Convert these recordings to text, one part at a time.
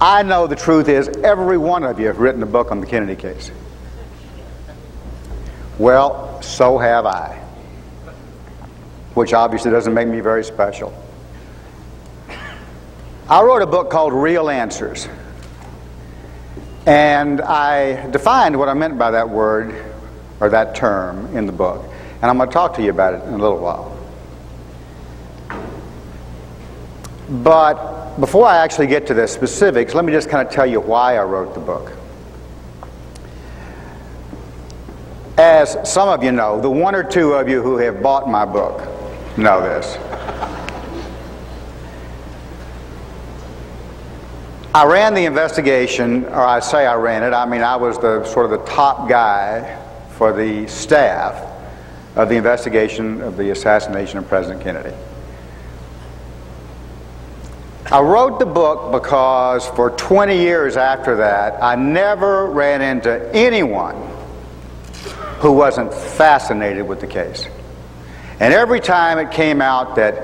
I know the truth is every one of you have written a book on the Kennedy case. Well, so have I, which obviously doesn't make me very special. I wrote a book called Real Answers, and I defined what I meant by that word or that term in the book, and I'm going to talk to you about it in a little while. But before I actually get to the specifics, let me just kind of tell you why I wrote the book. As some of you know, the one or two of you who have bought my book know this. I ran the investigation, or I say I ran it, I mean I was the sort of the top guy for the staff of the investigation of the assassination of President Kennedy. I wrote the book because for 20 years after that, I never ran into anyone who wasn't fascinated with the case. And every time it came out that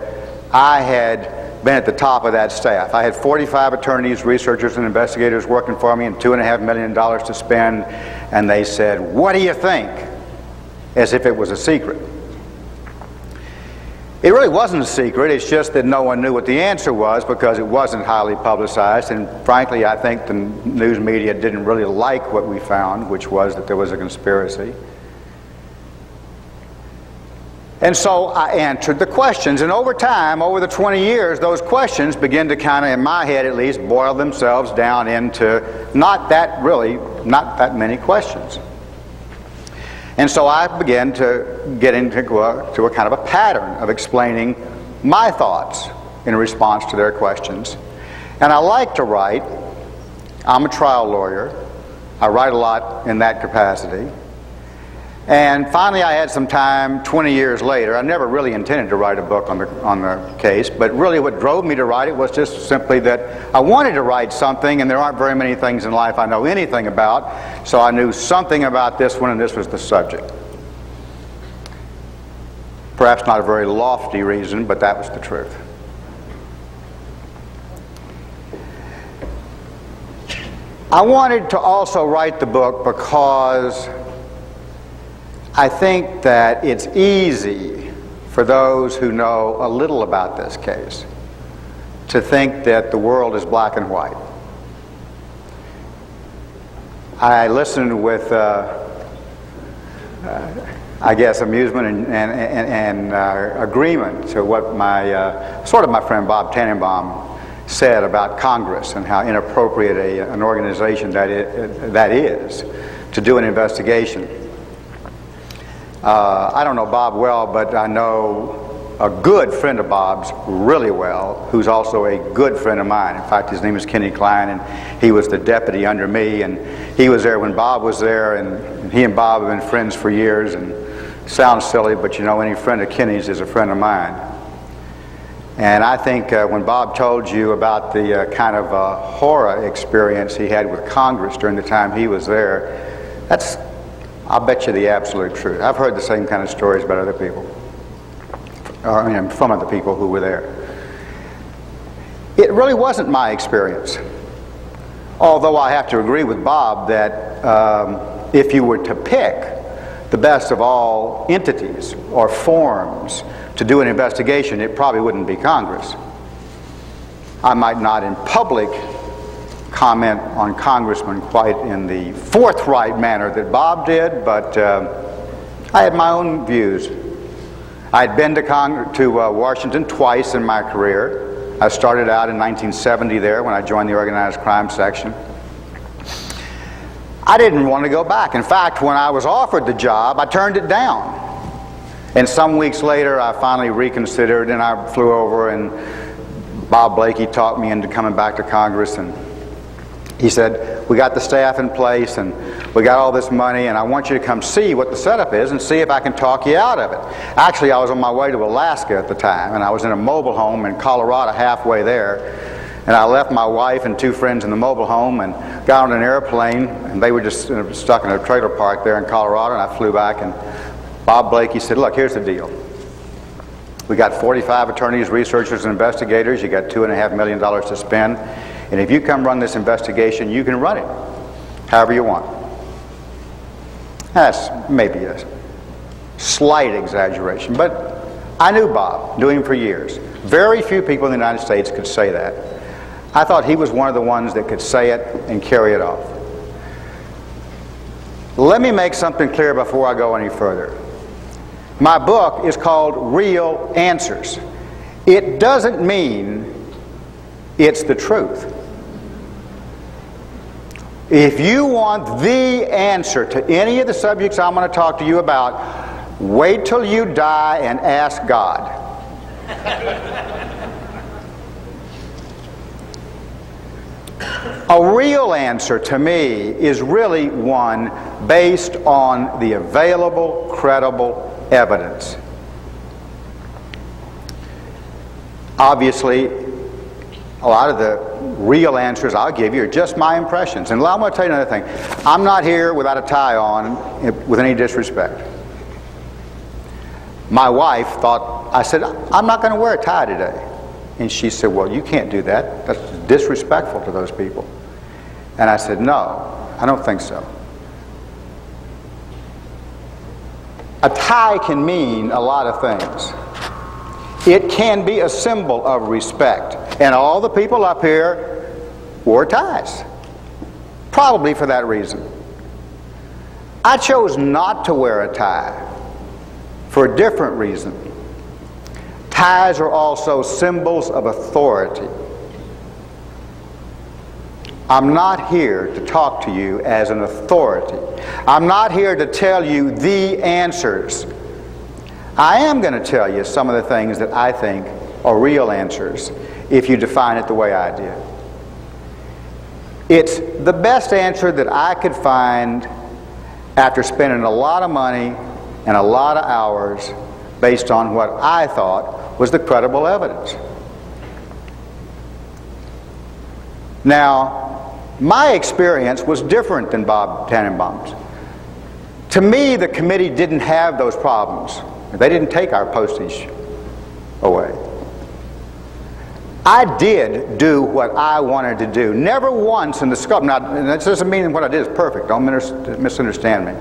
I had been at the top of that staff, I had 45 attorneys, researchers, and investigators working for me and $2.5 million to spend, and they said, "What do you think?" as if it was a secret. It really wasn't a secret, it's just that no one knew what the answer was because it wasn't highly publicized, and frankly I think the news media didn't really like what we found, which was that there was a conspiracy. And so I answered the questions, and over time, over the 20 years, those questions begin to kind of, in my head at least, boil themselves down into not that many questions. And so I began to get into a kind of a pattern of explaining my thoughts in response to their questions. And I like to write. I'm a trial lawyer. I write a lot in that capacity. And finally I had some time 20 years later. I never really intended to write a book on the case, but really what drove me to write it was just simply that I wanted to write something, and there aren't very many things in life I know anything about, so I knew something about this one, and this was the subject. Perhaps not a very lofty reason, but that was the truth. I wanted to also write the book because I think that it's easy for those who know a little about this case to think that the world is black and white. I listened with, I guess, amusement and agreement to what my friend Bob Tannenbaum said about Congress and how inappropriate an organization that is to do an investigation. I don't know Bob well, but I know a good friend of Bob's really well, who's also a good friend of mine. In fact, his name is Kenny Klein, and he was the deputy under me, and he was there when Bob was there, and he and Bob have been friends for years. And it sounds silly, but you know, any friend of Kenny's is a friend of mine. And I think when Bob told you about the kind of horror experience he had with Congress during the time he was there, that's, I'll bet you, the absolute truth. I've heard the same kind of stories about other people, or from other people who were there. It really wasn't my experience, although I have to agree with Bob that if you were to pick the best of all entities or forms to do an investigation, it probably wouldn't be Congress. I might not in public comment on congressmen quite in the forthright manner that Bob did, but I had my own views. I'd been to Washington twice in my career. I started out in 1970 there when I joined the organized crime section. I didn't want to go back. In fact, when I was offered the job, I turned it down. And some weeks later, I finally reconsidered, and I flew over, and Bob Blakey talked me into coming back to Congress, and he said, "We got the staff in place, and we got all this money, and I want you to come see what the setup is and see if I can talk you out of it." Actually, I was on my way to Alaska at the time, and I was in a mobile home in Colorado halfway there, and I left my wife and two friends in the mobile home and got on an airplane, and they were just stuck in a trailer park there in Colorado, and I flew back, and Bob Blakey said, "Look, here's the deal. We got 45 attorneys, researchers, and investigators. You got $2.5 million to spend. And if you come run this investigation, you can run it however you want. That's maybe a slight exaggeration, but I knew Bob, knew him for years. Very few people in the United States could say that. I thought he was one of the ones that could say it and carry it off. Let me make something clear before I go any further. My book is called Real Answers. It doesn't mean it's the truth. If you want the answer to any of the subjects I'm going to talk to you about, wait till you die and ask God. A real answer to me is really one based on the available, credible evidence. Obviously, a lot of the real answers I'll give you are just my impressions. And I'm going to tell you another thing. I'm not here without a tie on with any disrespect. My wife thought, I said, I'm not going to wear a tie today. And she said, well, you can't do that. That's disrespectful to those people. And I said, no, I don't think so. A tie can mean a lot of things. It can be a symbol of respect. And all the people up here wore ties, probably for that reason. I chose not to wear a tie for a different reason. Ties are also symbols of authority. I'm not here to talk to you as an authority. I'm not here to tell you the answers. I am going to tell you some of the things that I think are real answers if you define it the way I did. It's the best answer that I could find after spending a lot of money and a lot of hours based on what I thought was the credible evidence. Now, my experience was different than Bob Tannenbaum's. To me, the committee didn't have those problems. They didn't take our postage away. I did do what I wanted to do. Never once in the scope. Now, that doesn't mean what I did is perfect. Don't misunderstand me.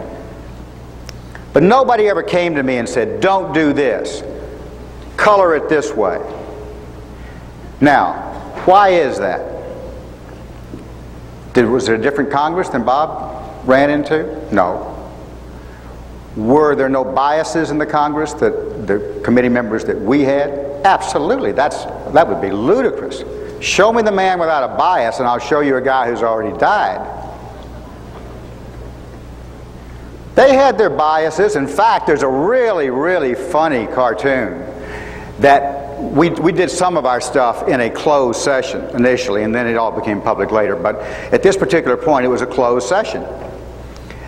But nobody ever came to me and said, don't do this. Color it this way. Now, why is that? Was there a different Congress than Bob ran into? No. Were there no biases in the Congress that the committee members that we had? Absolutely. That would be ludicrous. Show me the man without a bias and I'll show you a guy who's already died. They had their biases. In fact, there's a really, really funny cartoon that we did some of our stuff in a closed session initially, and then it all became public later. But at this particular point, it was a closed session.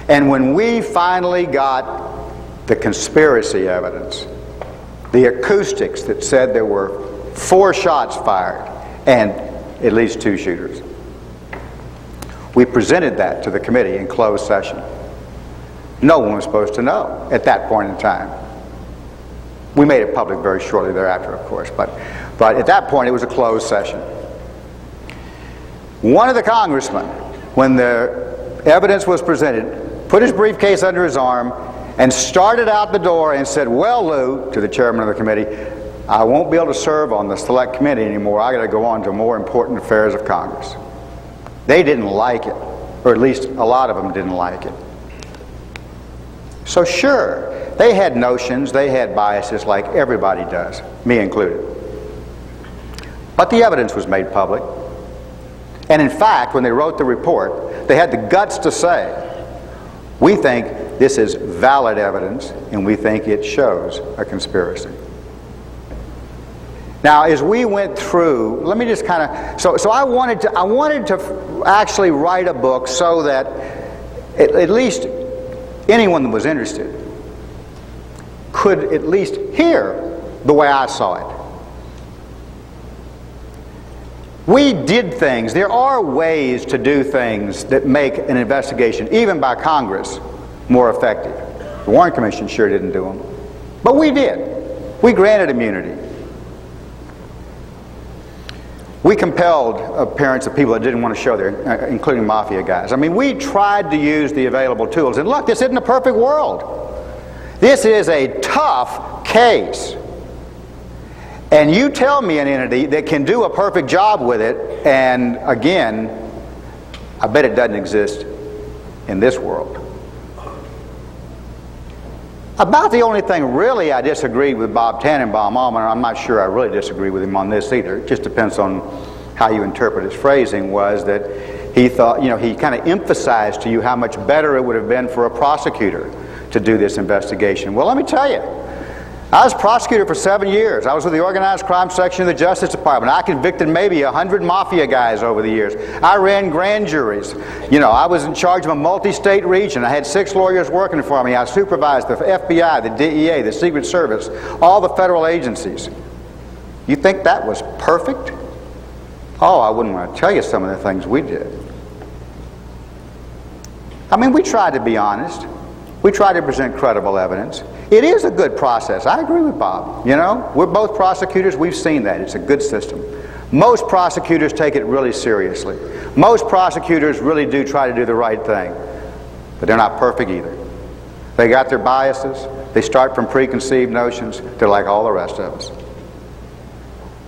And when we finally got the conspiracy evidence, the acoustics that said there were 4 shots fired and at least 2 shooters, we presented that to the committee in closed session. No one was supposed to know at that point in time. We made it public very shortly thereafter, of course, but at that point it was a closed session. One of the congressmen, when the evidence was presented, put his briefcase under his arm and started out the door and said, well, Lou, to the chairman of the committee, I won't be able to serve on the select committee anymore. I got to go on to more important affairs of Congress. They didn't like it, or at least a lot of them didn't like it. So sure, they had notions, they had biases like everybody does, me included. But the evidence was made public. And in fact, when they wrote the report, they had the guts to say, we think this is valid evidence and we think it shows a conspiracy. Now, as we went through, let me just kind of, so I wanted to actually write a book so that at least anyone that was interested could at least hear the way I saw it. We did things. There are ways to do things that make an investigation, even by Congress, more effective. The Warren Commission sure didn't do them. But we did. We granted immunity. We compelled parents of people that didn't want to show their, including mafia guys. I mean, we tried to use the available tools. And look, this isn't a perfect world. This is a tough case. And you tell me an entity that can do a perfect job with it, and again, I bet it doesn't exist in this world. About the only thing really I disagreed with Bob Tannenbaum on, and I'm not sure I really disagree with him on this either, it just depends on how you interpret his phrasing, was that he thought, he kind of emphasized to you how much better it would have been for a prosecutor to do this investigation. Well, let me tell you, I was prosecutor for 7 years. I was with the organized crime section of the Justice Department. I convicted maybe 100 mafia guys over the years. I ran grand juries. I was in charge of a multi-state region. I had 6 lawyers working for me. I supervised the FBI, the DEA, the Secret Service, all the federal agencies. You think that was perfect? Oh, I wouldn't want to tell you some of the things we did. I mean, we tried to be honest. We tried to present credible evidence. It is a good process. I agree with Bob. We're both prosecutors. We've seen that. It's a good system. Most prosecutors take it really seriously. Most prosecutors really do try to do the right thing. But they're not perfect either. They got their biases. They start from preconceived notions. They're like all the rest of us.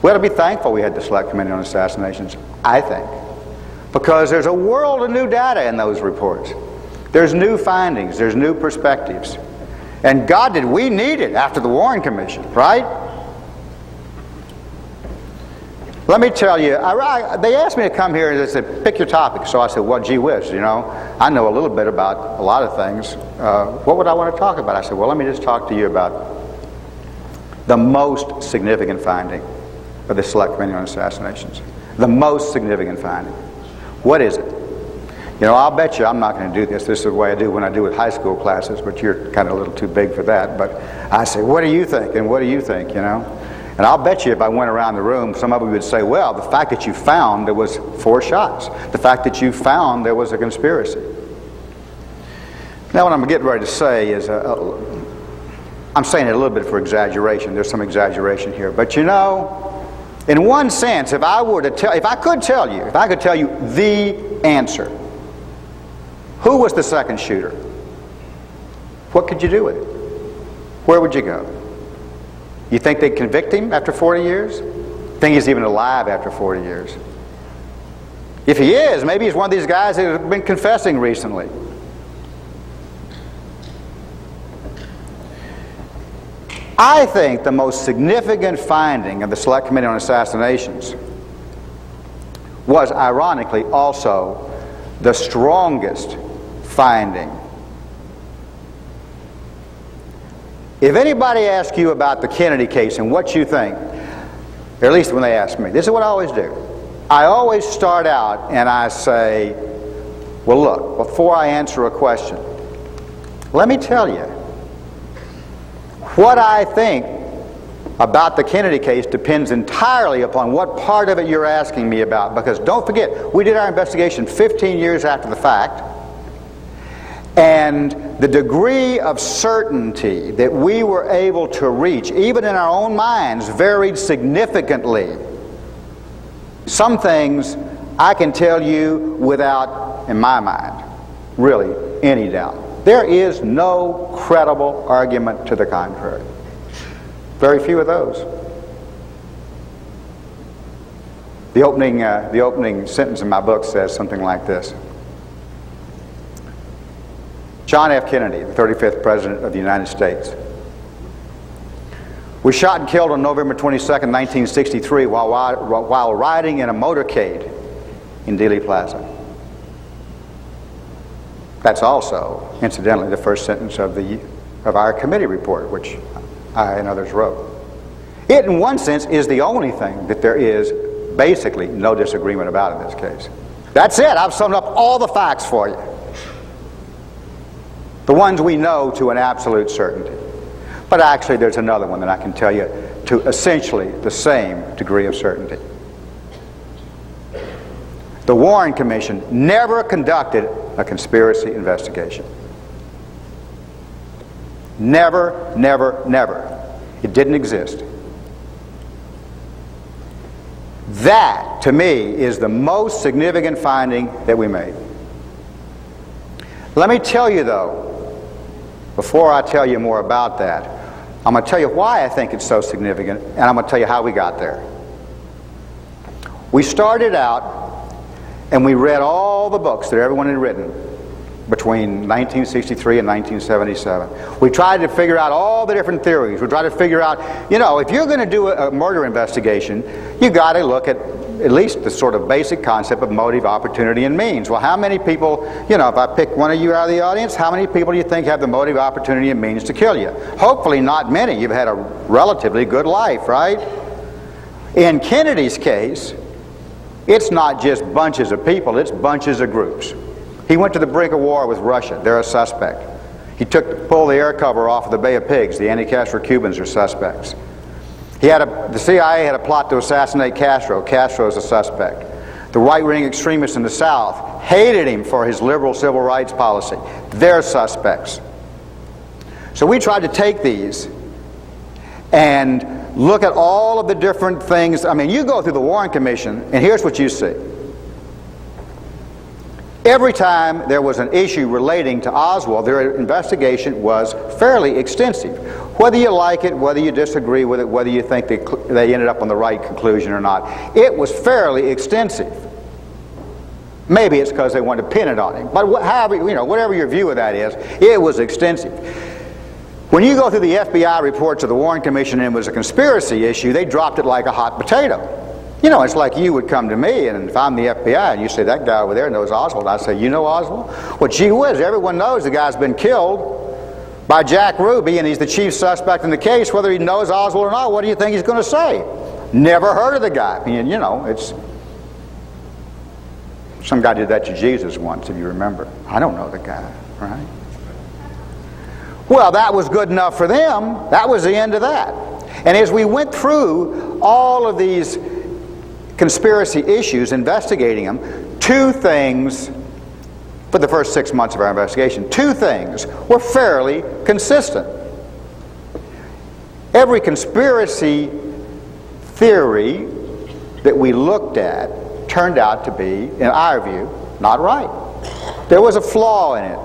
We ought to be thankful we had the Select Committee on Assassinations, I think. Because there's a world of new data in those reports. There's new findings. There's new perspectives. And God, did we need it after the Warren Commission, right? Let me tell you, they asked me to come here and they said, pick your topic. So I said, well, gee whiz, I know a little bit about a lot of things. What would I want to talk about? I said, well, let me just talk to you about the most significant finding of the Select Committee on Assassinations. The most significant finding. What is it? I'll bet you I'm not going to do this. This is the way I do when I do with high school classes, but you're kind of a little too big for that. But I say, what do you think? And what do you think, And I'll bet you if I went around the room, some of you would say, well, the fact that you found there was 4 shots. The fact that you found there was a conspiracy. Now what I'm getting ready to say is, I'm saying it a little bit for exaggeration. There's some exaggeration here. But in one sense, if I could tell you the answer, who was the second shooter? What could you do with it? Where would you go? You think they'd convict him after 40 years? Think he's even alive after 40 years? If he is, maybe he's one of these guys that have been confessing recently. I think the most significant finding of the Select Committee on Assassinations was, ironically, also the strongest finding. If anybody asks you about the Kennedy case and what you think, or at least when they ask me, this is what I always do. I always start out and I say, well, look, before I answer a question, let me tell you, what I think about the Kennedy case depends entirely upon what part of it you're asking me about. Because don't forget, we did our investigation 15 years after the fact. And the degree of certainty that we were able to reach, even in our own minds, varied significantly. Some things I can tell you without, in my mind, really any doubt. There is no credible argument to the contrary. Very few of those. The opening sentence in my book says something like this. John F. Kennedy, the 35th President of the United States, was shot and killed on November 22nd, 1963 while riding in a motorcade in Dealey Plaza. That's also, incidentally, the first sentence of our committee report, which I and others wrote. It, in one sense, is the only thing that there is basically no disagreement about in this case. That's it. I've summed up all the facts for you. The ones we know to an absolute certainty. But actually, there's another one that I can tell you to essentially the same degree of certainty. The Warren Commission never conducted a conspiracy investigation. Never, never, never. It didn't exist. That, to me, is the most significant finding that we made. Let me tell you, though, before I tell you more about that, I'm going to tell you why I think it's so significant, and I'm going to tell you how we got there. We started out, and we read all the books that everyone had written between 1963 and 1977. We tried to figure out all the different theories. We tried to figure out, if you're going to do a murder investigation, you got to look at least the sort of basic concept of motive, opportunity, and means. Well, how many people, if I pick one of you out of the audience, how many people do you think have the motive, opportunity, and means to kill you? Hopefully not many. You've had a relatively good life, right? In Kennedy's case, it's not just bunches of people, it's bunches of groups. He went to the brink of war with Russia. They're a suspect. He pulled the air cover off of the Bay of Pigs. The anti-Castro Cubans are suspects. The CIA had a plot to assassinate Castro. Castro is a suspect. The right-wing extremists in the South hated him for his liberal civil rights policy. They're suspects. So we tried to take these and look at all of the different things. I mean, you go through the Warren Commission, and here's what you see. Every time there was an issue relating to Oswald, their investigation was fairly extensive. Whether you like it, whether you disagree with it, whether you think they ended up on the right conclusion or not, it was fairly extensive. Maybe it's because they wanted to pin it on him, but whatever your view of that is, it was extensive. When you go through the FBI reports of the Warren Commission and it was a conspiracy issue, they dropped it like a hot potato. It's like you would come to me, and if I'm the FBI, and you say, that guy over there knows Oswald, I'd say, you know Oswald? Well, gee whiz, everyone knows the guy's been killed by Jack Ruby, and he's the chief suspect in the case. Whether he knows Oswald or not, what do you think he's going to say? Never heard of the guy. And, it's... Some guy did that to Jesus once, if you remember. I don't know the guy, right? Well, that was good enough for them. That was the end of that. And as we went through all of these conspiracy issues, investigating them, two things, for the first 6 months of our investigation, two things were fairly consistent. Every conspiracy theory that we looked at turned out to be, in our view, not right. There was a flaw in it.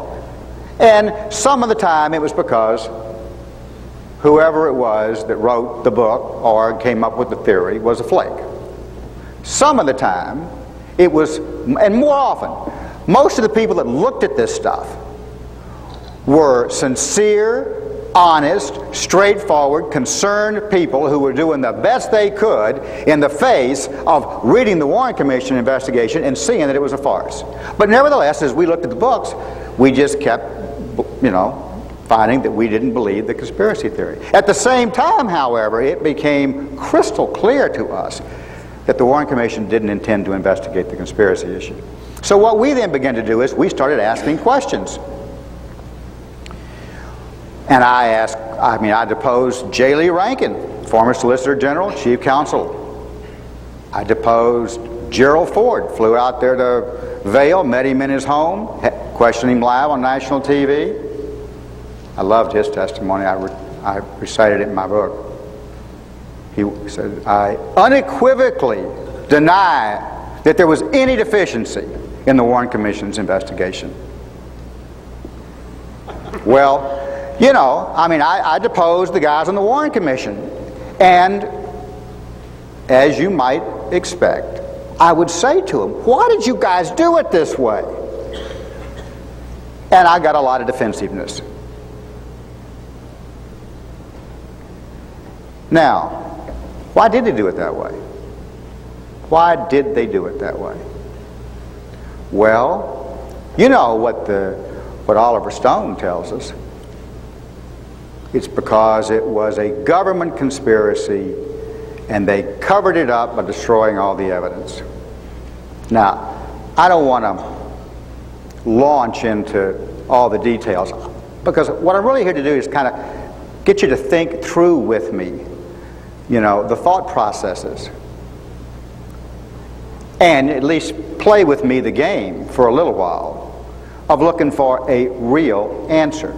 And some of the time it was because whoever it was that wrote the book or came up with the theory was a flake. Some of the time, it was, and more often, most of the people that looked at this stuff were sincere, honest, straightforward, concerned people who were doing the best they could in the face of reading the Warren Commission investigation and seeing that it was a farce. But nevertheless, as we looked at the books, we just kept, finding that we didn't believe the conspiracy theory. At the same time, however, it became crystal clear to us that the Warren Commission didn't intend to investigate the conspiracy issue. So what we then began to do is we started asking questions. And I deposed J. Lee Rankin, former Solicitor General, Chief Counsel. I deposed Gerald Ford, flew out there to Vail, met him in his home, questioned him live on national TV. I loved his testimony. I recited it in my book. He said, I unequivocally deny that there was any deficiency in the Warren Commission's investigation. Well, I deposed the guys on the Warren Commission. And as you might expect, I would say to them, why did you guys do it this way? And I got a lot of defensiveness. Now, why did they do it that way? Why did they do it that way? Well, you know what Oliver Stone tells us. It's because it was a government conspiracy and they covered it up by destroying all the evidence. Now, I don't want to launch into all the details because what I'm really here to do is kind of get you to think through with me, the thought processes, and at least play with me the game for a little while of looking for a real answer.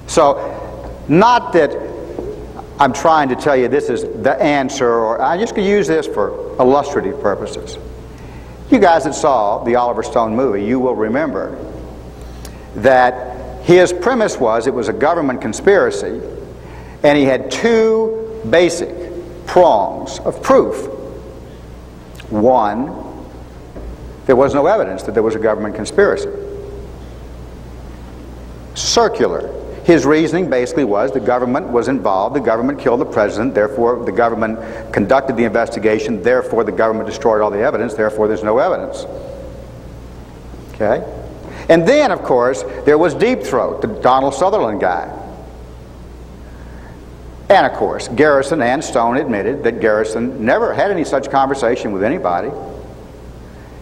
So, not that I'm trying to tell you this is the answer, or I just could use this for illustrative purposes. You guys that saw the Oliver Stone movie, you will remember that his premise was it was a government conspiracy, and he had two basic prongs of proof. One, there was no evidence that there was a government conspiracy. Circular. His reasoning basically was the government was involved, the government killed the president, therefore the government conducted the investigation, therefore the government destroyed all the evidence, therefore there's no evidence. Okay? And then, of course, there was Deep Throat, the Donald Sutherland guy. And, of course, Garrison and Stone admitted that Garrison never had any such conversation with anybody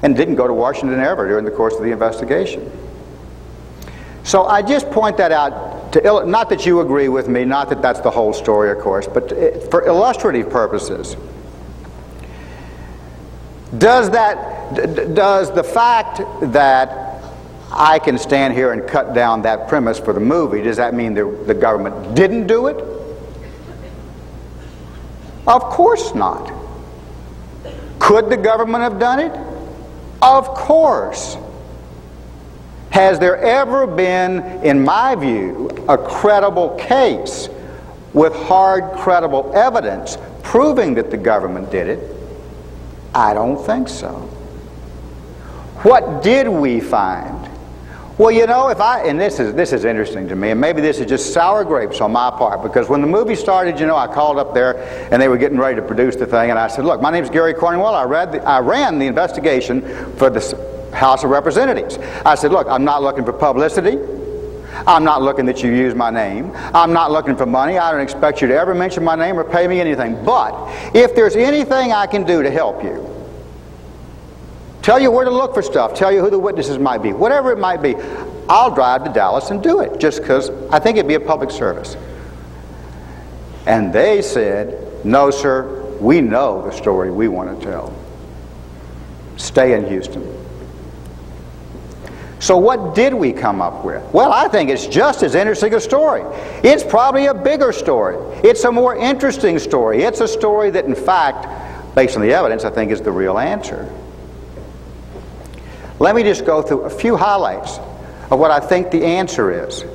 and didn't go to Washington ever during the course of the investigation. So I just point that out, to not that you agree with me, not that that's the whole story, of course, but for illustrative purposes. Does the fact that I can stand here and cut down that premise for the movie, does that mean the government didn't do it? Of course not. Could the government have done it? Of course. Has there ever been, in my view, a credible case with hard, credible evidence proving that the government did it? I don't think so. What did we find? Well, you know, and this is interesting to me, and maybe this is just sour grapes on my part, because when the movie started, you know, I called up there, and they were getting ready to produce the thing, and I said, look, my name's Gary Cornwell. I ran the investigation for the House of Representatives. I said, look, I'm not looking for publicity. I'm not looking that you use my name. I'm not looking for money. I don't expect you to ever mention my name or pay me anything. But if there's anything I can do to help you, tell you where to look for stuff, tell you who the witnesses might be, whatever it might be, I'll drive to Dallas and do it, just because I think it'd be a public service. And they said, no, sir, we know the story we want to tell. Stay in Houston. So what did we come up with? Well, I think it's just as interesting a story. It's probably a bigger story. It's a more interesting story. It's a story that, in fact, based on the evidence, I think is the real answer. Let me just go through a few highlights of what I think the answer is.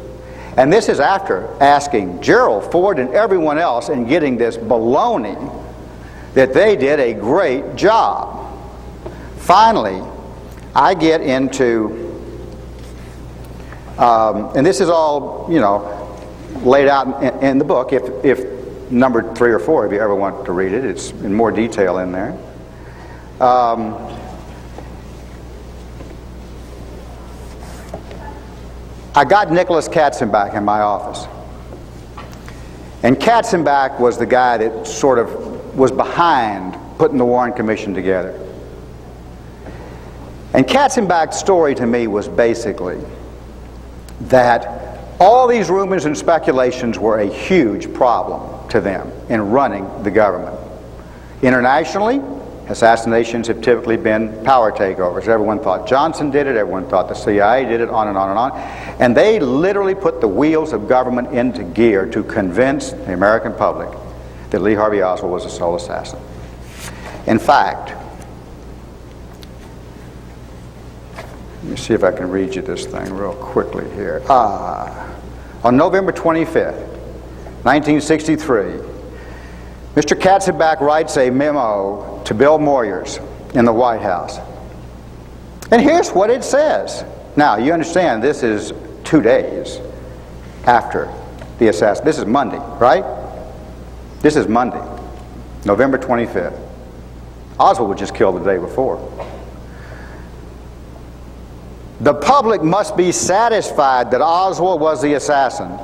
And this is after asking Gerald Ford and everyone else and getting this baloney that they did a great job. Finally, I get into, and this is all, you know, laid out in the book, if numbered 3 or 4, if you ever want to read it. It's in more detail in there. I got Nicholas Katzenbach in my office. And Katzenbach was the guy that sort of was behind putting the Warren Commission together. And Katzenbach's story to me was basically that all these rumors and speculations were a huge problem to them in running the government. Internationally, assassinations have typically been power takeovers. Everyone thought Johnson did it, everyone thought the CIA did it, on and on and on. And they literally put the wheels of government into gear to convince the American public that Lee Harvey Oswald was a sole assassin. In fact, let me see if I can read you this thing real quickly here. On November 25th, 1963, Mr. Katzenbach writes a memo to Bill Moyers in the White House. And here's what it says. Now, you understand this is 2 days after the assassination. This is Monday, right? This is Monday, November 25th. Oswald was just killed the day before. The public must be satisfied that Oswald was the assassin,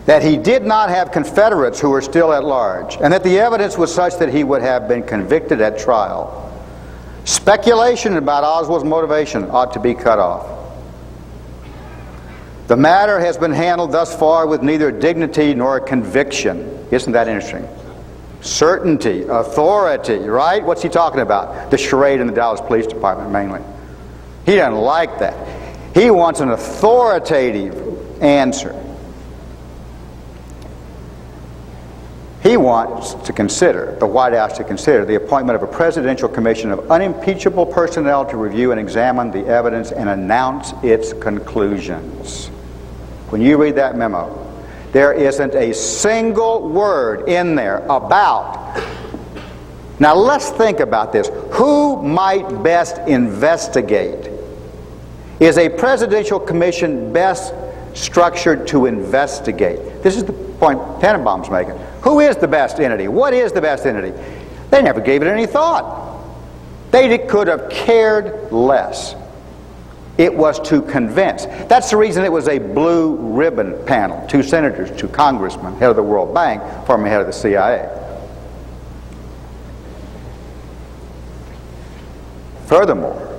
that he did not have Confederates who were still at large, and that the evidence was such that he would have been convicted at trial. Speculation about Oswald's motivation ought to be cut off. The matter has been handled thus far with neither dignity nor conviction. Isn't that interesting? Certainty, authority, right? What's he talking about? The charade in the Dallas Police Department, mainly. He doesn't like that. He wants an authoritative answer. He wants to consider, the White House to consider, the appointment of a presidential commission of unimpeachable personnel to review and examine the evidence and announce its conclusions. When you read that memo, there isn't a single word in there about. Now let's think about this. Who might best investigate? Is a presidential commission best structured to investigate? This is the point Tannenbaum's making. Who is the best entity? What is the best entity? They never gave it any thought. They could have cared less. It was to convince. That's the reason it was a blue ribbon panel. 2 senators, 2 congressmen, head of the World Bank, former head of the CIA. Furthermore,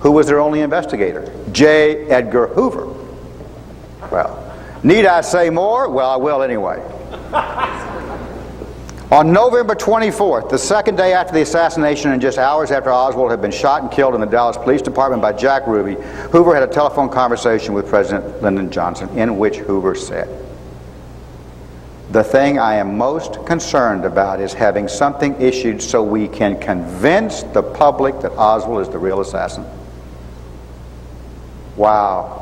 who was their only investigator? J. Edgar Hoover. Well, need I say more? Well, I will anyway. On November 24th, the second day after the assassination and just hours after Oswald had been shot and killed in the Dallas Police Department by Jack Ruby, Hoover had a telephone conversation with President Lyndon Johnson in which Hoover said, "The thing I am most concerned about is having something issued so we can convince the public that Oswald is the real assassin." Wow.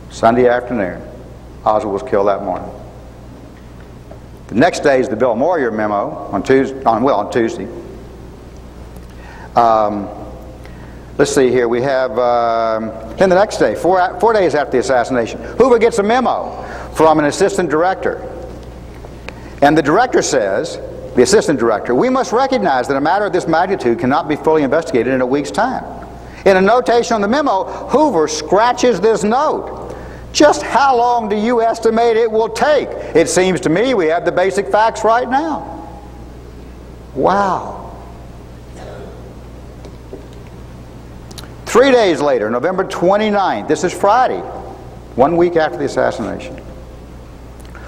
Sunday afternoon, Oswald was killed that morning. The next day is the Bill Moyer memo on Tuesday. Let's see here. We have then the next day, 4 days after the assassination, Hoover gets a memo from an assistant director, and the director says, the assistant director, "We must recognize that a matter of this magnitude cannot be fully investigated in a week's time." In a notation on the memo, Hoover scratches this note. "Just how long do you estimate it will take? It seems to me we have the basic facts right now." Wow. 3 days later, November 29th, this is Friday, 1 week after the assassination,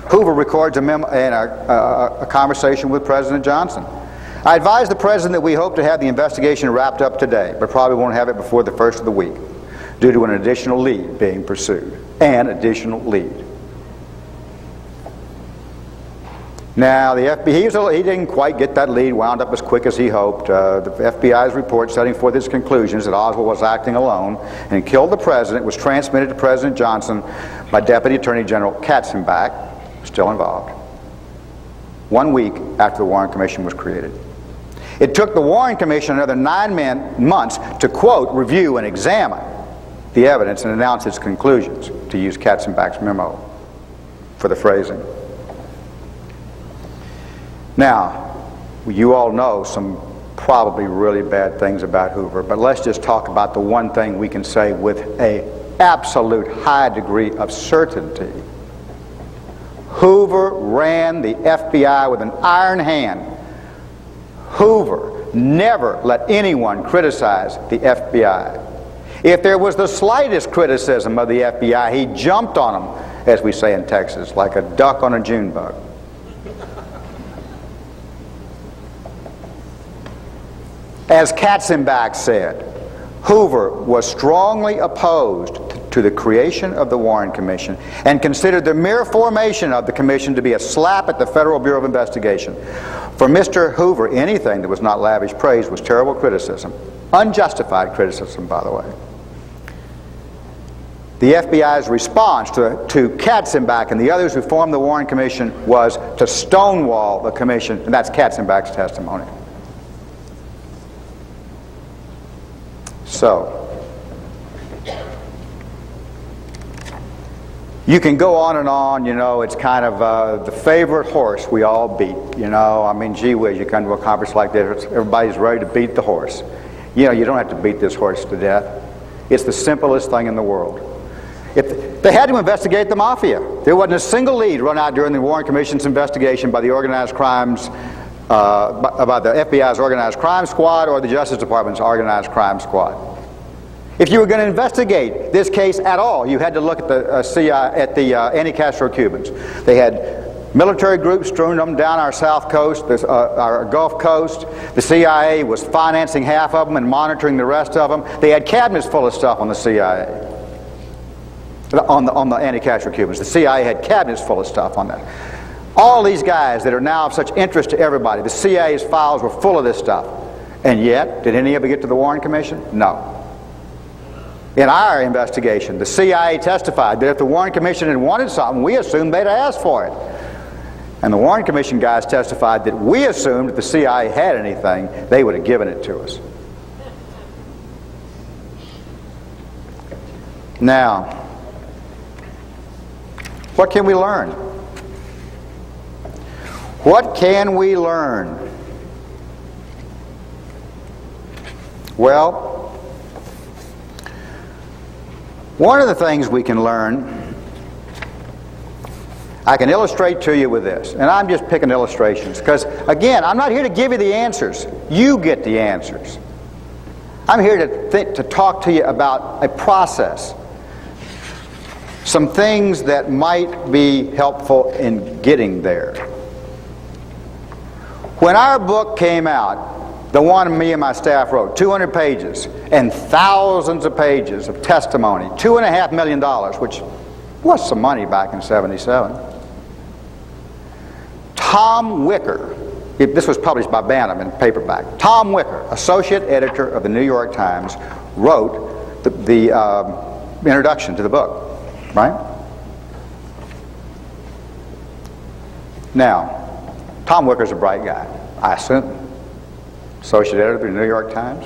Hoover records a memo and a conversation with President Johnson. "I advised the President that we hope to have the investigation wrapped up today, but probably won't have it before the first of the week, due to an additional lead being pursued." An additional lead. Now, the FBI, he didn't quite get that lead wound up as quick as he hoped. The FBI's report setting forth its conclusions that Oswald was acting alone and killed the president was transmitted to President Johnson by Deputy Attorney General Katzenbach, still involved, 1 week after the Warren Commission was created. It took the Warren Commission another 9 months to, quote, "review and examine the evidence and announce its conclusions," to use Katzenbach's memo for the phrasing. Now, you all know some probably really bad things about Hoover, but let's just talk about the one thing we can say with an absolute high degree of certainty. Hoover ran the FBI with an iron hand. Hoover never let anyone criticize the FBI. If there was the slightest criticism of the FBI, he jumped on them, as we say in Texas, like a duck on a June bug. As Katzenbach said, Hoover was strongly opposed to the creation of the Warren Commission and considered the mere formation of the commission to be a slap at the Federal Bureau of Investigation. For Mr. Hoover, anything that was not lavish praise was terrible criticism. Unjustified criticism, by the way. The FBI's response to Katzenbach and the others who formed the Warren Commission was to stonewall the commission, and that's Katzenbach's testimony. So, you can go on and on, you know, it's kind of the favorite horse we all beat, you know. I mean, gee whiz, you come to a conference like this, everybody's ready to beat the horse. You know, you don't have to beat this horse to death. It's the simplest thing in the world. If they had to investigate the mafia. There wasn't a single lead run out during the Warren Commission's investigation by the organized crimes, by the FBI's organized crime squad or the Justice Department's organized crime squad. If you were going to investigate this case at all, you had to look at the CIA, at the anti-Castro Cubans. They had military groups strewn them down our south coast, our Gulf Coast. The CIA was financing half of them and monitoring the rest of them. They had cabinets full of stuff on the CIA, on the anti-Castro Cubans. The CIA had cabinets full of stuff on that. All these guys that are now of such interest to everybody, the CIA's files were full of this stuff. And yet, did any of it get to the Warren Commission? No. In our investigation, the CIA testified that if the Warren Commission had wanted something, we assumed they'd asked for it. And the Warren Commission guys testified that we assumed if the CIA had anything, they would have given it to us. Now, what can we learn? What can we learn? Well, one of the things we can learn, I can illustrate to you with this, and I'm just picking illustrations because, again, I'm not here to give you the answers. You get the answers. I'm here to talk to you about a process, some things that might be helpful in getting there. When our book came out, the one me and my staff wrote, 200 pages and thousands of pages of testimony, $2.5 million, which was some money back in '77. Tom Wicker, this was published by Bantam in paperback. Tom Wicker, associate editor of the New York Times, wrote the introduction to the book, right? Now, Tom Wicker's a bright guy, I assume. Associate editor of the New York Times.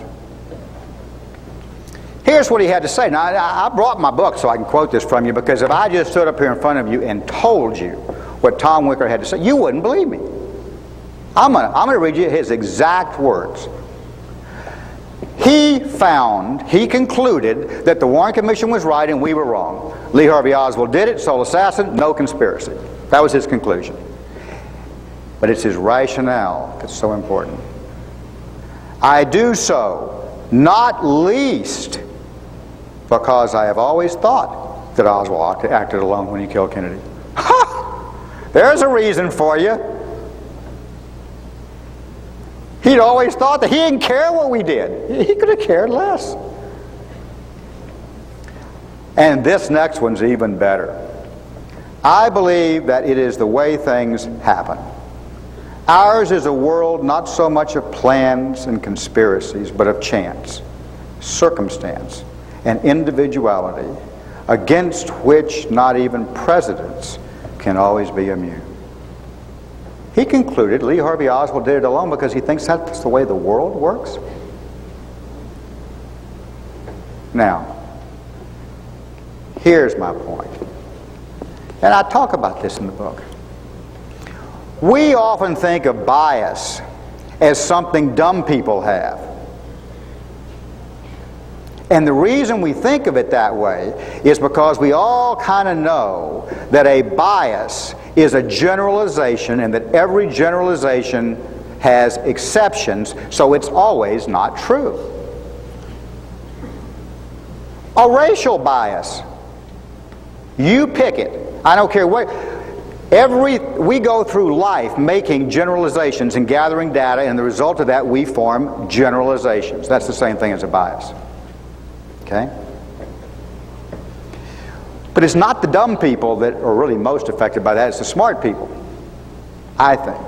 Here's what he had to say. Now, I brought my book so I can quote this from you, because if I just stood up here in front of you and told you what Tom Wicker had to say, you wouldn't believe me. I'm going to read you his exact words. He concluded that the Warren Commission was right and we were wrong. Lee Harvey Oswald did it, sole assassin, no conspiracy. That was his conclusion. But it's his rationale that's so important. I do so, not least because I have always thought that Oswald acted alone when he killed Kennedy. Ha! There's a reason for you. He'd always thought that he didn't care what we did. He could have cared less. And this next one's even better. I believe that it is the way things happen. Ours is a world not so much of plans and conspiracies, but of chance, circumstance, and individuality, against which not even presidents can always be immune. He concluded Lee Harvey Oswald did it alone because he thinks that's the way the world works. Now, here's my point. And I talk about this in the book. We often think of bias as something dumb people have. And the reason we think of it that way is because we all kind of know that a bias is a generalization and that every generalization has exceptions, so it's always not true. A racial bias, you pick it. I don't care what. We go through life making generalizations and gathering data, and the result of that we form generalizations. That's the same thing as a bias. Okay? But it's not the dumb people that are really most affected by that, it's the smart people, I think.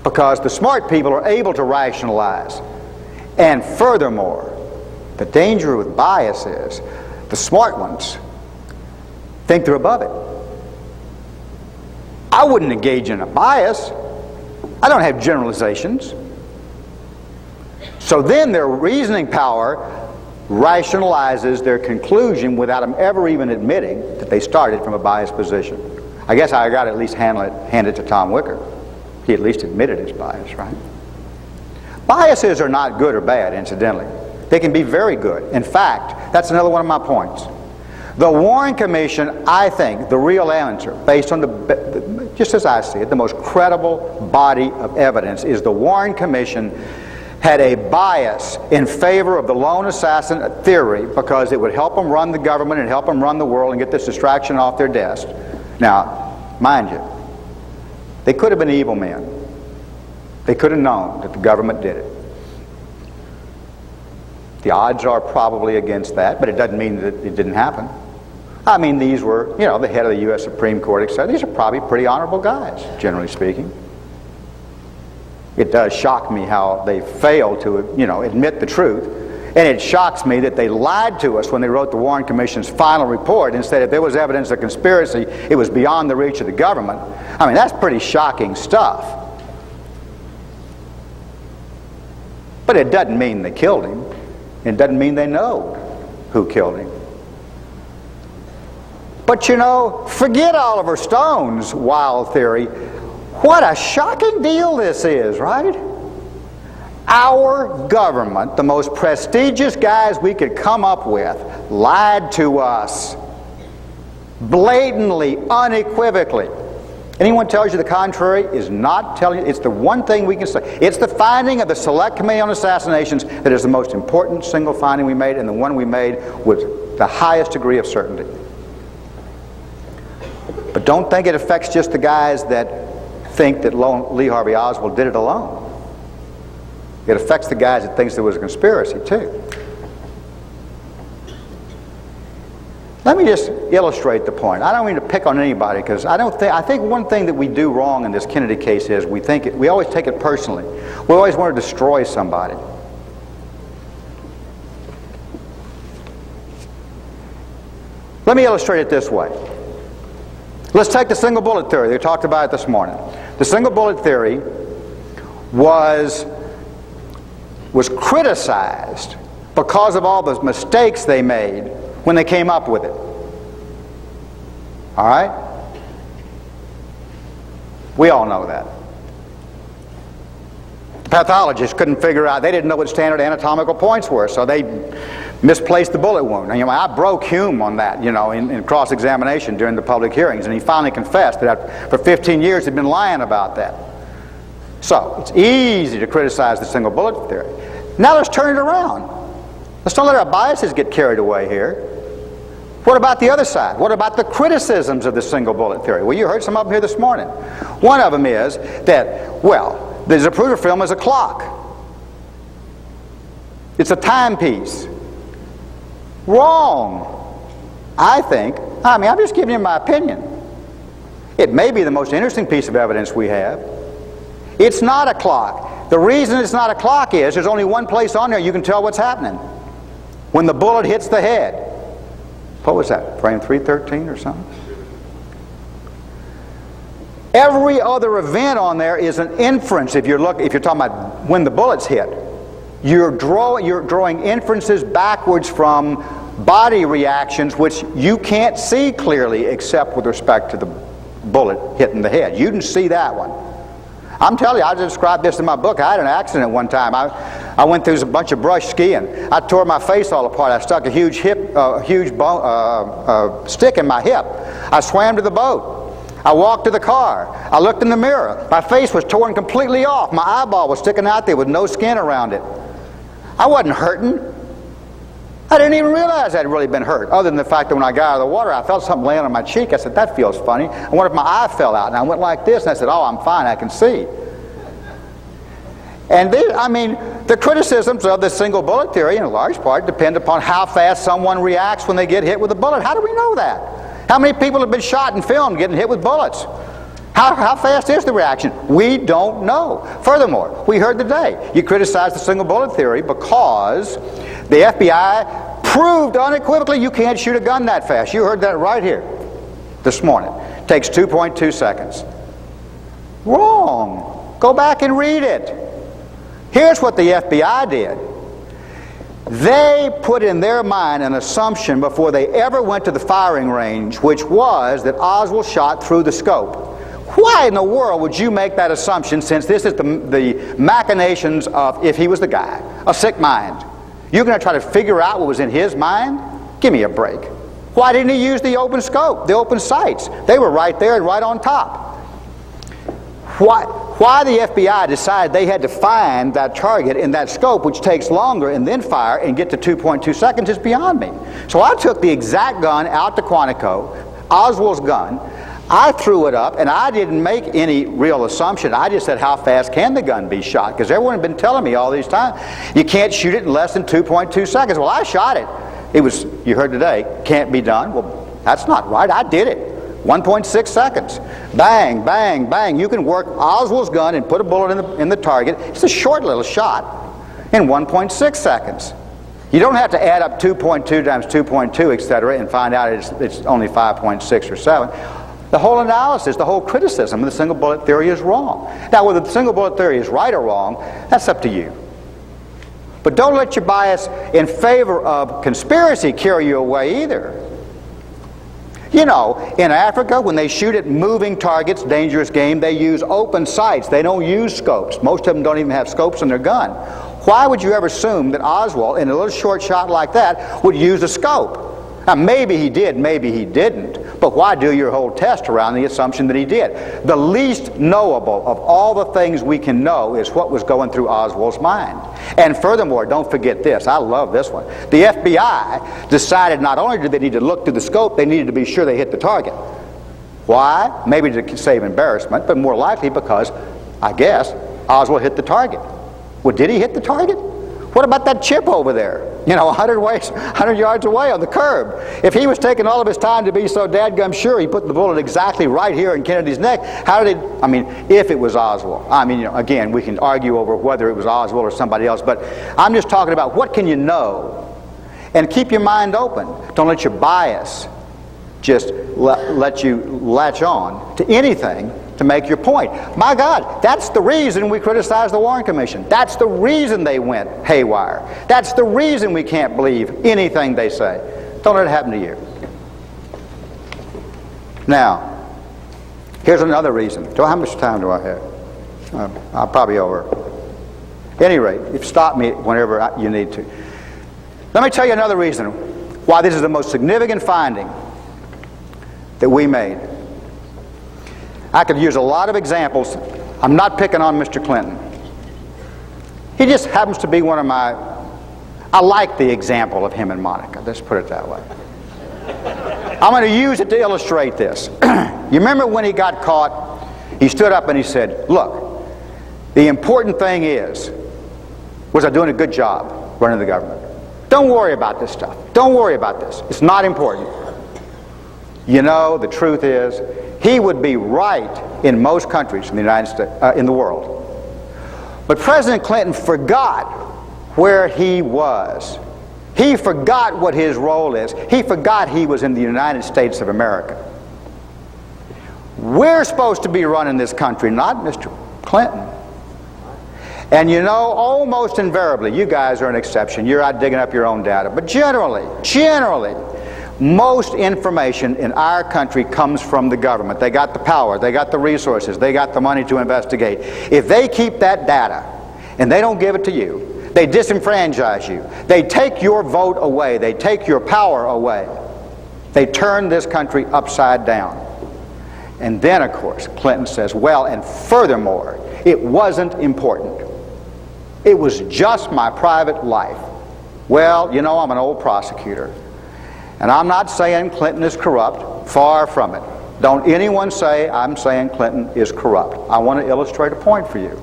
Because the smart people are able to rationalize. And furthermore, the danger with bias is the smart ones think they're above it. I wouldn't engage in a bias. I don't have generalizations. So then their reasoning power rationalizes their conclusion without them ever even admitting that they started from a biased position. I guess I got to at least hand it to Tom Wicker. He at least admitted his bias, right? Biases are not good or bad, incidentally. They can be very good. In fact, that's another one of my points. The Warren Commission, I think, the real answer, based on just as I see it, the most credible body of evidence is the Warren Commission had a bias in favor of the lone assassin theory because it would help them run the government and help them run the world and get this distraction off their desk. Now, mind you, they could have been evil men. They could have known that the government did it. The odds are probably against that, but it doesn't mean that it didn't happen. I mean, these were, you know, the head of the U.S. Supreme Court, etc. These are probably pretty honorable guys, generally speaking. It does shock me how they fail to, you know, admit the truth. And it shocks me that they lied to us when they wrote the Warren Commission's final report and said if there was evidence of conspiracy, it was beyond the reach of the government. I mean, that's pretty shocking stuff. But it doesn't mean they killed him. It doesn't mean they know who killed him. But you know, forget Oliver Stone's wild theory. What a shocking deal this is, right? Our government, the most prestigious guys we could come up with, lied to us. Blatantly, unequivocally. Anyone tells you the contrary is not telling you. It's the one thing we can say. It's the finding of the Select Committee on Assassinations that is the most important single finding we made, and the one we made with the highest degree of certainty. But don't think it affects just the guys that think that Lee Harvey Oswald did it alone. It affects the guys that thinks there was a conspiracy too. Let me just illustrate the point. I don't mean to pick on anybody, because I think one thing that we do wrong in this Kennedy case is we always take it personally. We always want to destroy somebody. Let me illustrate it this way. Let's take the single bullet theory. We talked about it this morning. The single bullet theory was criticized because of all the mistakes they made when they came up with it. All right? We all know that. The pathologists couldn't figure out, they didn't know what standard anatomical points were, so they misplaced the bullet wound. And, you know, I broke Hume on that, you know, in cross-examination during the public hearings, and he finally confessed that for 15 years he'd been lying about that. So, it's easy to criticize the single bullet theory. Now let's turn it around. Let's not let our biases get carried away here. What about the other side? What about the criticisms of the single bullet theory? Well, you heard some of them here this morning. One of them is that, well, the Zapruder film is a clock. It's a timepiece. Wrong. I think. I mean, I'm just giving you my opinion. It may be the most interesting piece of evidence we have. It's not a clock. The reason it's not a clock is there's only one place on there you can tell what's happening. When the bullet hits the head. What was that? Frame 313 or something? Every other event on there is an inference. If you're talking about when the bullets hit, you're drawing inferences backwards from body reactions which you can't see clearly except with respect to the bullet hitting the head. You didn't see that one. I'm telling you, I described this in my book. I had an accident one time. I went through a bunch of brush skiing. I tore my face all apart. I stuck a huge stick in my hip. I swam to the boat. I walked to the car. I looked in the mirror. My face was torn completely off. My eyeball was sticking out there with no skin around it. I wasn't hurting. I didn't even realize I'd really been hurt, other than the fact that when I got out of the water, I felt something laying on my cheek. I said, that feels funny. I wondered if my eye fell out, and I went like this, and I said, oh, I'm fine, I can see. And the criticisms of the single bullet theory, in large part, depend upon how fast someone reacts when they get hit with a bullet. How do we know that? How many people have been shot and filmed getting hit with bullets? How fast is the reaction? We don't know. Furthermore, we heard today, you criticize the single bullet theory because the FBI proved unequivocally you can't shoot a gun that fast. You heard that right here this morning. It takes 2.2 seconds. Wrong. Go back and read it. Here's what the FBI did. They put in their mind an assumption before they ever went to the firing range, which was that Oswald shot through the scope. Why in the world would you make that assumption, since this is the machinations of, if he was the guy, a sick mind? You're going to try to figure out what was in his mind? Give me a break. Why didn't he use the open scope, the open sights? They were right there and right on top. Why the FBI decided they had to find that target in that scope, which takes longer, and then fire and get to 2.2 seconds is beyond me. So I took the exact gun out to Quantico, Oswald's gun. I threw it up, and I didn't make any real assumption. I just said, how fast can the gun be shot? Because everyone had been telling me all these times, you can't shoot it in less than 2.2 seconds. Well, I shot it. It was, you heard today, can't be done. Well, That's not right. I did it. 1.6 seconds. Bang, bang, bang. You can work Oswald's gun and put a bullet in the target. It's a short little shot in 1.6 seconds. You don't have to add up 2.2 times 2.2, etc., and find out it's only 5.6 or 7. The whole analysis, the whole criticism of the single bullet theory is wrong. Now, whether the single bullet theory is right or wrong, that's up to you. But don't let your bias in favor of conspiracy carry you away either. You know, in Africa, when they shoot at moving targets, dangerous game, they use open sights. They don't use scopes. Most of them don't even have scopes in their gun. Why would you ever assume that Oswald, in a little short shot like that, would use a scope? Now, maybe he did, maybe he didn't. But why do your whole test around the assumption that he did? The least knowable of all the things we can know is what was going through Oswald's mind. And furthermore, don't forget this. I love this one. The FBI decided not only did they need to look through the scope, they needed to be sure they hit the target. Why? Maybe to save embarrassment, but more likely because, I guess, Oswald hit the target. Well, did he hit the target? What about that chip over there? You know, 100 yards away on the curb. If he was taking all of his time to be so dadgum sure he put the bullet exactly right here in Kennedy's neck, how did he, I mean, if it was Oswald. I mean, you know, again, we can argue over whether it was Oswald or somebody else, but I'm just talking about what can you know? And keep your mind open. Don't let your bias just let you latch on to anything to make your point. My God, that's the reason we criticize the Warren Commission. That's the reason they went haywire. That's the reason we can't believe anything they say. Don't let it happen to you. Now, here's another reason. How much time do I have? I'm probably over. At any rate, you stop me whenever you need to. Let me tell you another reason why this is the most significant finding that we made. I could use a lot of examples. I'm not picking on Mr. Clinton. He just happens to be one of my... I like the example of him and Monica. Let's put it that way. I'm going to use it to illustrate this. You remember when he got caught? He stood up and he said, look, the important thing was I doing a good job running the government? Don't worry about this stuff. Don't worry about this. It's not important. You know, the truth is, he would be right in most countries in the United States, in the world. But President Clinton forgot where he was. He forgot what his role is. He forgot he was in the United States of America. We're supposed to be running this country, not Mr. Clinton. And you know, almost invariably, you guys are an exception. You're out digging up your own data. But generally, most information in our country comes from the government. They got the power, they got the resources, they got the money to investigate. If they keep that data and they don't give it to you, they disenfranchise you, they take your vote away, they take your power away, they turn this country upside down. And then, of course, Clinton says, well, and furthermore, it wasn't important. It was just my private life. Well, you know, I'm an old prosecutor. And I'm not saying Clinton is corrupt. Far from it. Don't anyone say I'm saying Clinton is corrupt. I want to illustrate a point for you.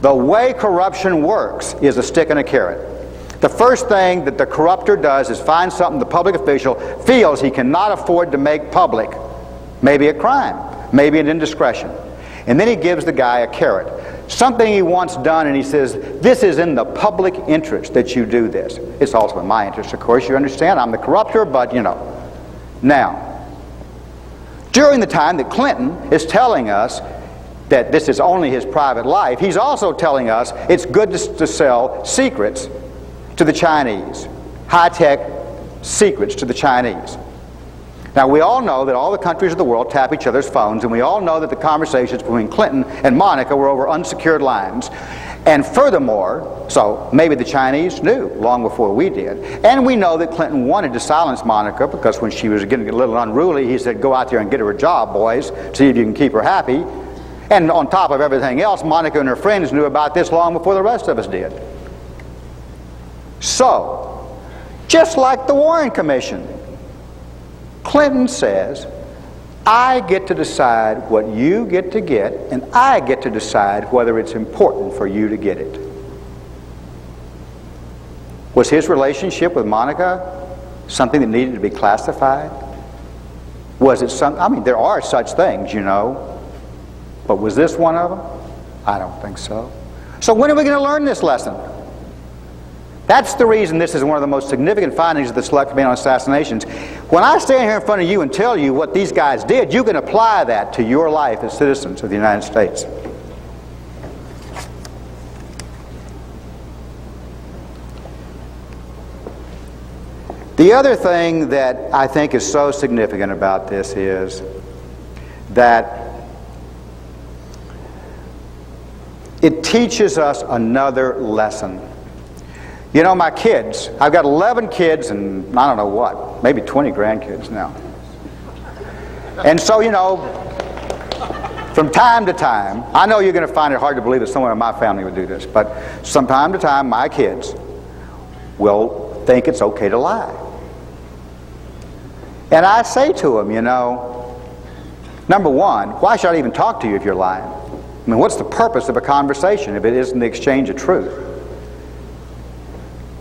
The way corruption works is a stick and a carrot. The first thing that the corrupter does is find something the public official feels he cannot afford to make public. Maybe a crime, maybe an indiscretion. And then he gives the guy a carrot. Something he wants done, and he says, this is in the public interest that you do this. It's also in my interest, of course, you understand. I'm the corrupter, but you know. Now, during the time that Clinton is telling us that this is only his private life, he's also telling us it's good to sell secrets to the Chinese, high-tech secrets to the Chinese. Now, we all know that all the countries of the world tap each other's phones, and we all know that the conversations between Clinton and Monica were over unsecured lines. And furthermore, so maybe the Chinese knew long before we did. And we know that Clinton wanted to silence Monica because when she was getting a little unruly, he said, go out there and get her a job, boys, see if you can keep her happy. And on top of everything else, Monica and her friends knew about this long before the rest of us did. So, just like the Warren Commission, Clinton says, I get to decide what you get to get, and I get to decide whether it's important for you to get it. Was his relationship with Monica something that needed to be classified? Was it some, I mean, there are such things, you know, but was this one of them? I don't think so. So when are we going to learn this lesson? That's the reason this is one of the most significant findings of the Select Committee on Assassinations. When I stand here in front of you and tell you what these guys did, you can apply that to your life as citizens of the United States. The other thing that I think is so significant about this is that it teaches us another lesson. You know, my kids, I've got 11 kids and I don't know what, maybe 20 grandkids now. And so, you know, from time to time, I know you're going to find it hard to believe that someone in my family would do this, but from time to time, my kids will think it's okay to lie. And I say to them, you know, number one, why should I even talk to you if you're lying? I mean, what's the purpose of a conversation if it isn't the exchange of truth?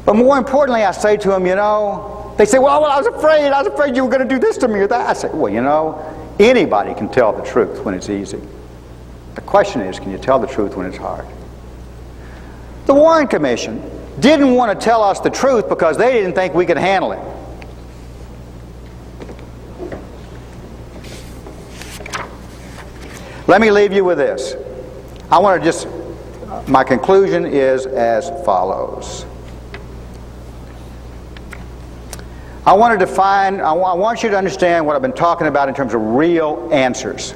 But more importantly, I say to them, you know, they say, well, I was afraid you were going to do this to me or that. I say, well, you know, anybody can tell the truth when it's easy. The question is, can you tell the truth when it's hard? The Warren Commission didn't want to tell us the truth because they didn't think we could handle it. Let me leave you with this. I want to just, my conclusion is as follows. I want you to understand what I've been talking about in terms of real answers.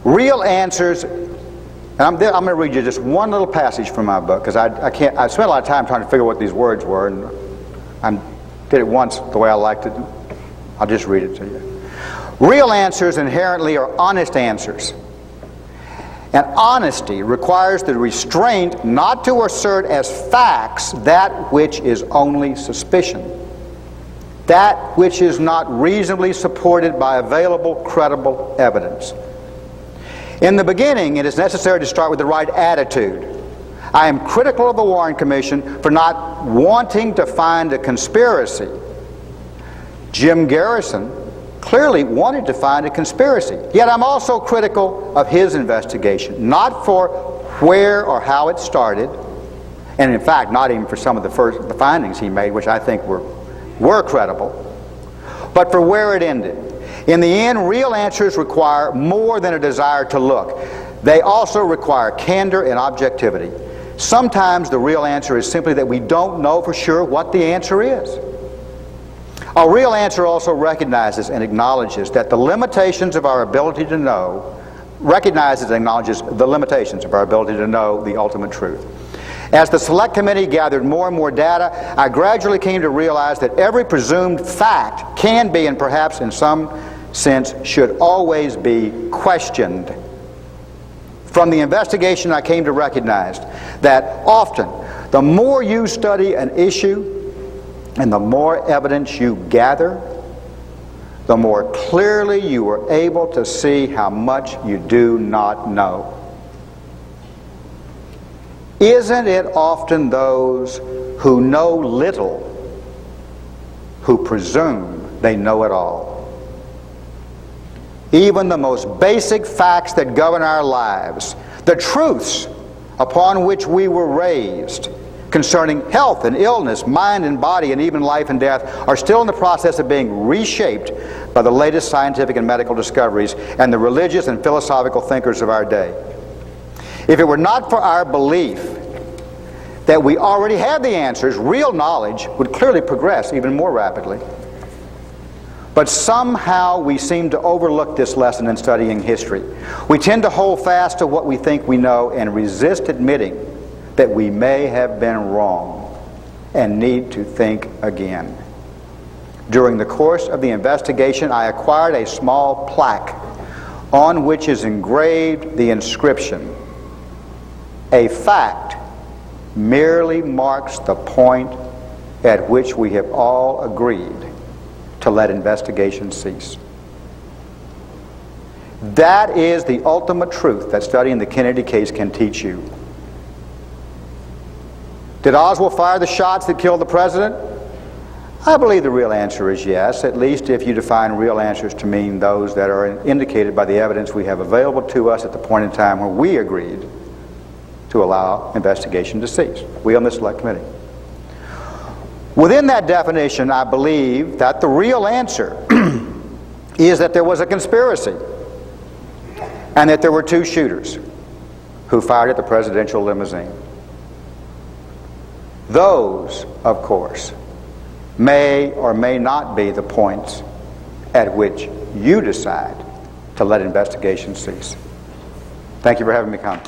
Real answers, and I'm going to read you just one little passage from my book, because I spent a lot of time trying to figure out what these words were, and I did it once the way I liked it. I'll just read it to you. Real answers inherently are honest answers. And honesty requires the restraint not to assert as facts that which is only suspicion, that which is not reasonably supported by available, credible evidence. In the beginning, it is necessary to start with the right attitude. I am critical of the Warren Commission for not wanting to find a conspiracy. Jim Garrison clearly wanted to find a conspiracy. Yet I'm also critical of his investigation, not for where or how it started, and in fact, not even for some of the findings he made, which I think were credible, but for where it ended. In the end, real answers require more than a desire to look. They also require candor and objectivity. Sometimes the real answer is simply that we don't know for sure what the answer is. A real answer also recognizes and acknowledges that the limitations of our ability to know, acknowledges the limitations of our ability to know the ultimate truth. As the Select Committee gathered more and more data, I gradually came to realize that every presumed fact can be, and perhaps in some sense should always be, questioned. From the investigation, I came to recognize that often the more you study an issue and the more evidence you gather, the more clearly you are able to see how much you do not know. Isn't it often those who know little who presume they know it all? Even the most basic facts that govern our lives, the truths upon which we were raised concerning health and illness, mind and body, and even life and death, are still in the process of being reshaped by the latest scientific and medical discoveries and the religious and philosophical thinkers of our day. If it were not for our belief that we already have the answers, real knowledge would clearly progress even more rapidly. But somehow we seem to overlook this lesson in studying history. We tend to hold fast to what we think we know and resist admitting that we may have been wrong and need to think again. During the course of the investigation, I acquired a small plaque on which is engraved the inscription, "A fact merely marks the point at which we have all agreed to let investigation cease." That is the ultimate truth that studying the Kennedy case can teach you. Did Oswald fire the shots that killed the president? I believe the real answer is yes, at least if you define real answers to mean those that are indicated by the evidence we have available to us at the point in time when we agreed to allow investigation to cease, we on the Select Committee. Within that definition, I believe that the real answer is that there was a conspiracy and that there were two shooters who fired at the presidential limousine. Those, of course, may or may not be the points at which you decide to let investigation cease. Thank you for having me come.